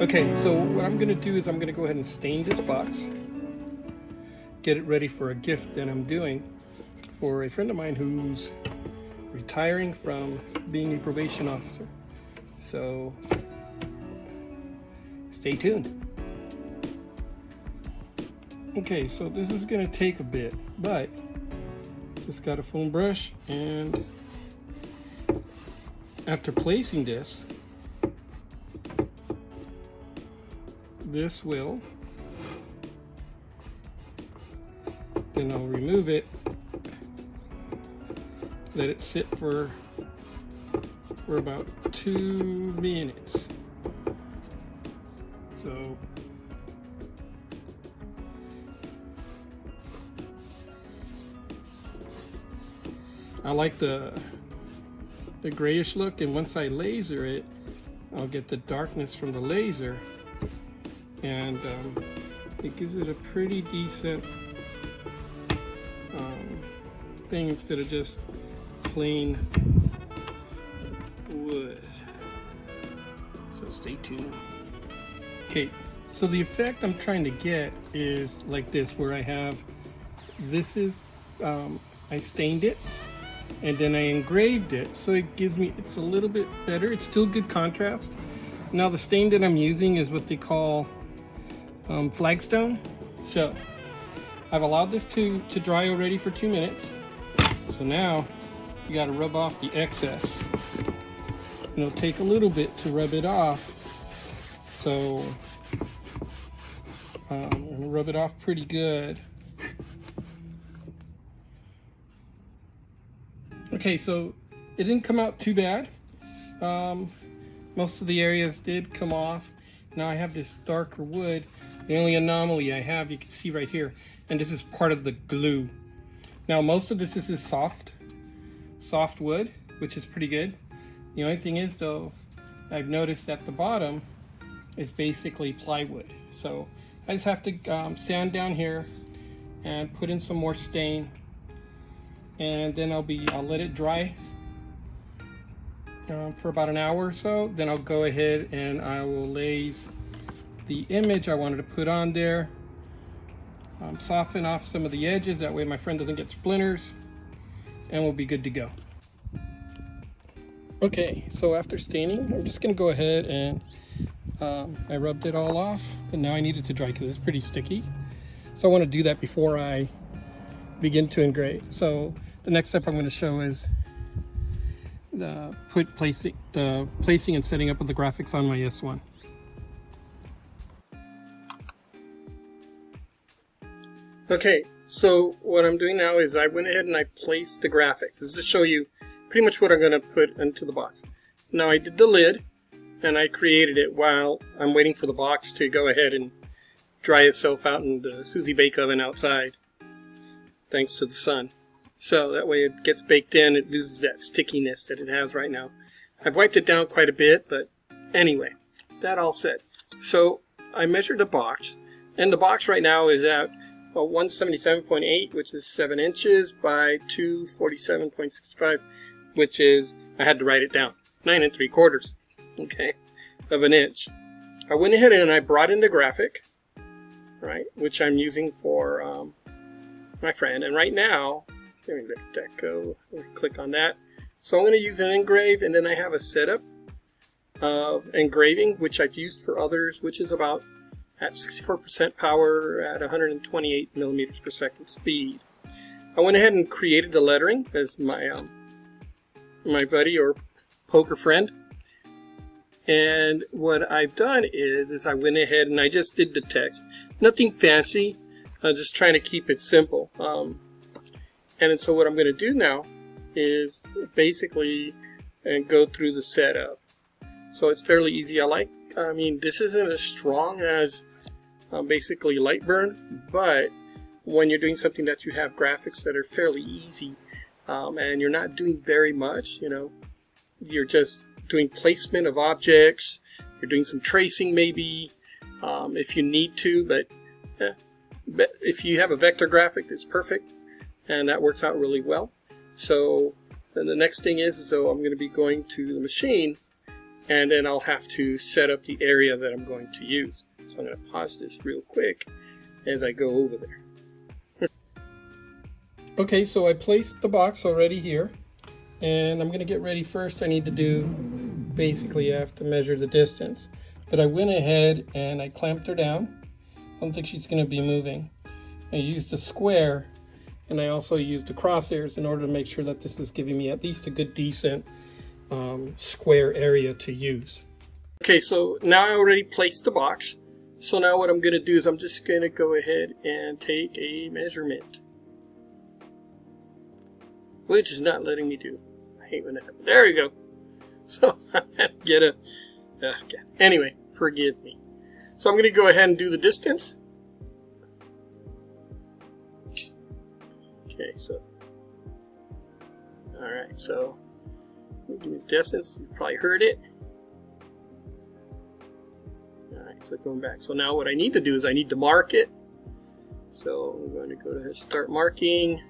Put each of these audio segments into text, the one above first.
Okay, so what I'm going to do is I'm going to go ahead and stain this box, get it ready for a gift that I'm doing for a friend of mine who's retiring from being a probation officer. So stay tuned. Okay, so this is going to take a bit, but just got a foam brush, and after placing this will, then I'll remove it, let it sit for about 2 minutes. So I like the grayish look, and once I laser it, I'll get the darkness from the laser, and it gives it a pretty decent thing instead of just plain wood. So stay tuned. Okay, so the effect I'm trying to get is like this, where I have, this is, I stained it and then I engraved it, so it gives me, it's a little bit better. It's still good contrast. Now the stain that I'm using is what they call flagstone. So I've allowed this to dry already for 2 minutes. So now you got to rub off the excess. And it'll take a little bit to rub it off. So I'm going to rub it off pretty good. Okay, so it didn't come out too bad. Most of the areas did come off. Now I have this darker wood. The only anomaly I have, you can see right here, and this is part of the glue. Now most of this is soft wood, which is pretty good. The only thing is though, I've noticed at the bottom is basically plywood. So I just have to sand down here and put in some more stain, and then I'll let it dry for about an hour or so. Then I'll go ahead and I will laze the image I wanted to put on there, soften off some of the edges, that way my friend doesn't get splinters, and we'll be good to go. Okay, so after staining, I'm just going to go ahead and I rubbed it all off, and now I need it to dry because it's pretty sticky. So I want to do that before I begin to engrave. So the next step I'm going to show is the placing and setting up of the graphics on my S1. Okay, so what I'm doing now is I went ahead and I placed the graphics. This is to show you pretty much what I'm going to put into the box. Now I did the lid and I created it while I'm waiting for the box to go ahead and dry itself out in the Susie bake oven outside, thanks to the sun. So that way it gets baked in, it loses that stickiness that it has right now. I've wiped it down quite a bit, but anyway, that all said. So I measured the box, and the box right now is at 177.8, which is 7 inches by 247.65, which is, I had to write it down, 9 3/4, okay, of an inch. I went ahead and I brought in the graphic, right, which I'm using for my friend, and right now, let me let that go, click on that. So I'm going to use an engrave, and then I have a setup of engraving, which I've used for others, which is about at 64% power at 128 millimeters per second speed. I went ahead and created the lettering as my my buddy or poker friend, and what I've done is I went ahead and I just did the text, nothing fancy, just trying to keep it simple. And so what I'm going to do now is basically go through the setup. So it's fairly easy. I mean, this isn't as strong as basically LightBurn, but when you're doing something that you have graphics that are fairly easy, and you're not doing very much, you know, you're just doing placement of objects, you're doing some tracing maybe, if you need to, but if you have a vector graphic, it's perfect, and that works out really well. So then the next thing is, so I'm going to be going to the machine and then I'll have to set up the area that I'm going to use. So I'm going to pause this real quick as I go over there. Okay, so I placed the box already here, and I'm going to get ready. First I need to do, basically I have to measure the distance, but I went ahead and I clamped her down. I don't think she's going to be moving. I used a square, and I also used the crosshairs in order to make sure that this is giving me at least a good decent square area to use. Okay, so now I already placed the box. So now what I'm going to do is I'm just going to go ahead and take a measurement, which is not letting me do. I hate when that happens. There we go. So I'm going to get a... okay. Anyway, forgive me. So I'm going to go ahead and do the distance. Okay, so... Alright, so... give me the distance. You probably heard it. Alright, so going back. So now what I need to do is I need to mark it. So I'm going to go to start marking.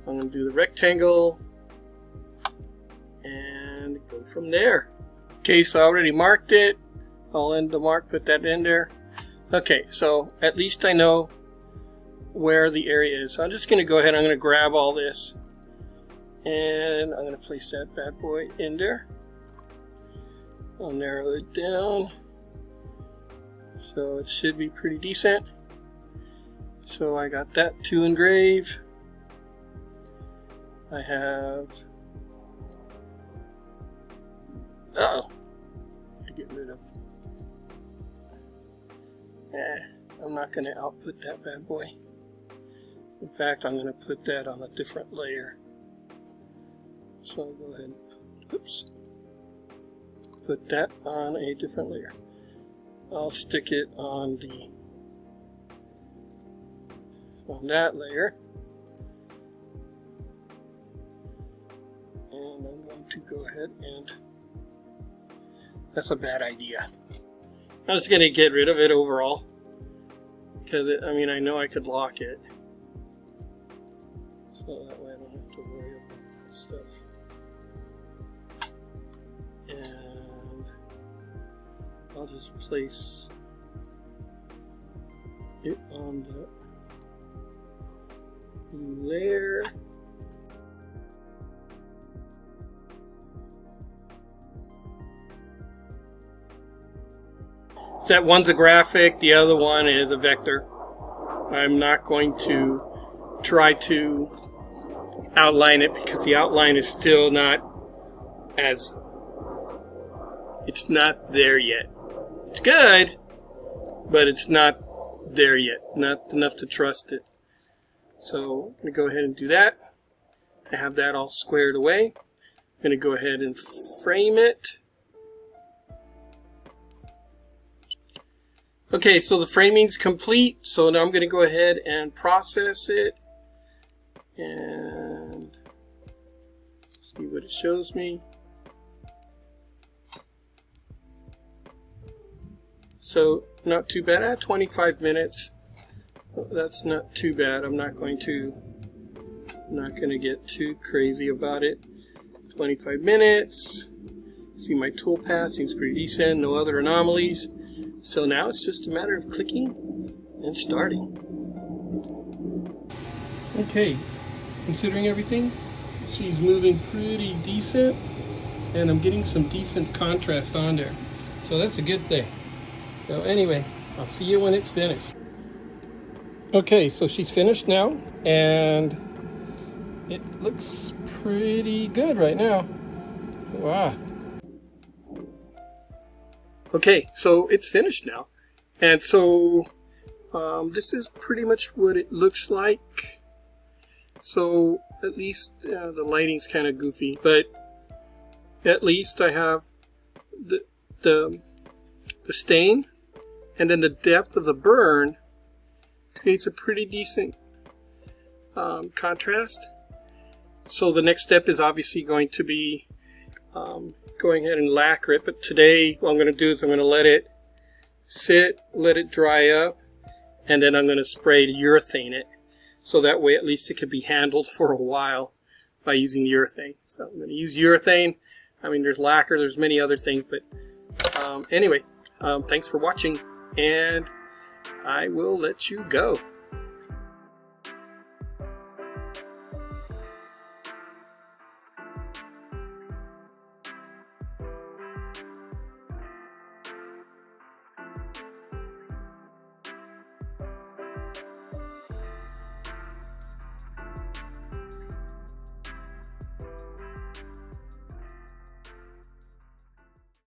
I'm going to do the rectangle and go from there. Okay, so I already marked it. I'll end the mark, put that in there. Okay, so at least I know where the area is. So I'm just going to go ahead, I'm going to grab all this and I'm going to place that bad boy in there. I'll narrow it down so it should be pretty decent. So I got that to engrave. I have, to get rid of. I'm not going to output that bad boy. In fact, I'm going to put that on a different layer. So I'll go ahead and put that on a different layer. I'll stick it on that layer. And I'm going to go ahead and, that's a bad idea. I'm just going to get rid of it overall, because I mean, I know I could lock it, so that way I don't have to worry about that stuff. And I'll just place it on the blue layer. So that one's a graphic, the other one is a vector. I'm not going to try to outline it because the outline is still not it's not there yet. It's good, but it's not there yet. Not enough to trust it. So I'm going to go ahead and do that. I have that all squared away. I'm going to go ahead and frame it. Okay, so the framing's complete, so now I'm going to go ahead and process it and see what it shows me. So not too bad, 25 minutes. That's not too bad. I'm not going to get too crazy about it. 25 minutes. See, my toolpath seems pretty decent, no other anomalies. So now it's just a matter of clicking and starting. Okay, considering everything, she's moving pretty decent, and I'm getting some decent contrast on there. So that's a good thing. So anyway, I'll see you when it's finished. Okay, so she's finished now, and it looks pretty good right now. Wow. Okay, so it's finished now, and so this is pretty much what it looks like. So at least the lighting's kind of goofy, but at least I have the stain, and then the depth of the burn creates a pretty decent contrast. So the next step is obviously going to be going ahead and lacquer it, but today what I'm going to do is I'm going to let it sit, let it dry up, and then I'm going to spray urethane it, so that way at least it can be handled for a while by using urethane. So I'm going to use urethane. I mean, there's lacquer, there's many other things, but anyway, thanks for watching, and I will let you go.